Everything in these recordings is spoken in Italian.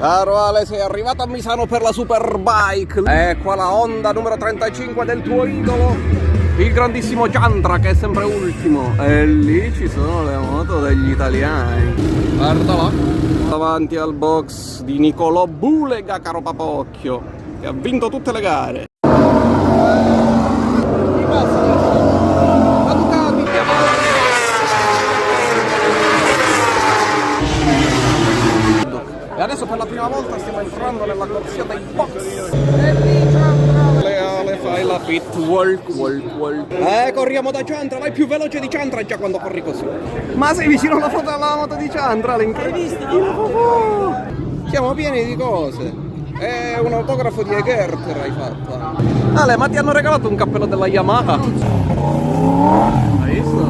Caro Ale, sei arrivato a Misano per la Superbike. Ecco la Honda numero 35 del tuo idolo, il grandissimo Ciantra, che è sempre ultimo. E lì ci sono le moto degli italiani. Guarda là, davanti al box di Nicolò Bulega, caro Papocchio, che ha vinto tutte le gare. E adesso per la prima volta stiamo entrando nella corsia dei box. E lì Ciantra, Ale, fai la pit walk. Corriamo da Ciantra, vai più veloce di Ciantra già quando corri così. Ma sei vicino alla foto alla moto di Ciantra, siamo pieni di cose. È un autografo di Egerter hai fatto. Ale, ma ti hanno regalato un cappello della Yamaha? Hai visto?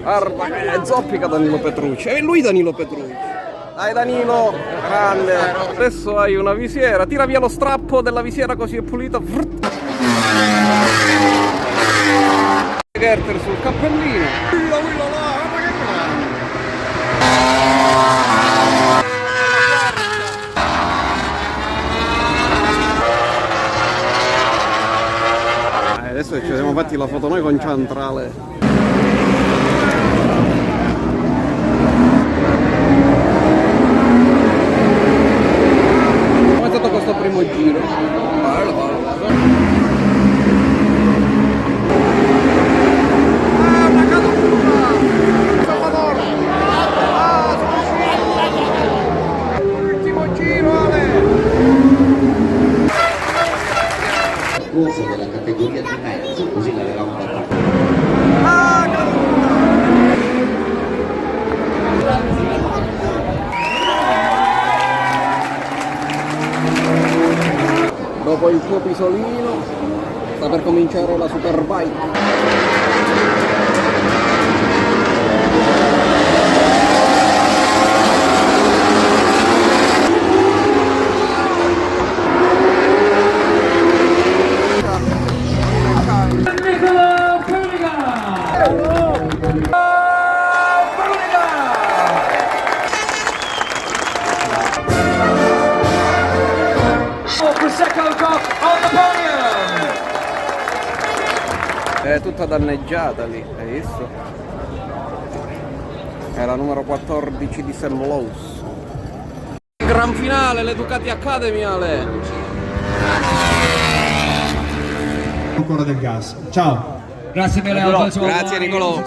Guarda che è zoppica Danilo Petrucci. È lui Danilo Petrucci. Dai Danilo, grande. Adesso hai una visiera. Tira via lo strappo della visiera così è pulita. Gerter sul cappellino. Adesso ci siamo fatti la foto noi con Ciantrale. Questo primo giro una caduta Salvador, ultimo giro Ale. Corsa della categoria di mezzo, così l'avevamo fatta. Dopo il tuo pisolino sta per cominciare la Superbike. È tutta danneggiata lì, hai visto? È la numero 14 di Sam Lowe's. Gran finale, le Ducati Academy Ale. Ancora del gas. Ciao. Grazie mille, Grazie Nicolò.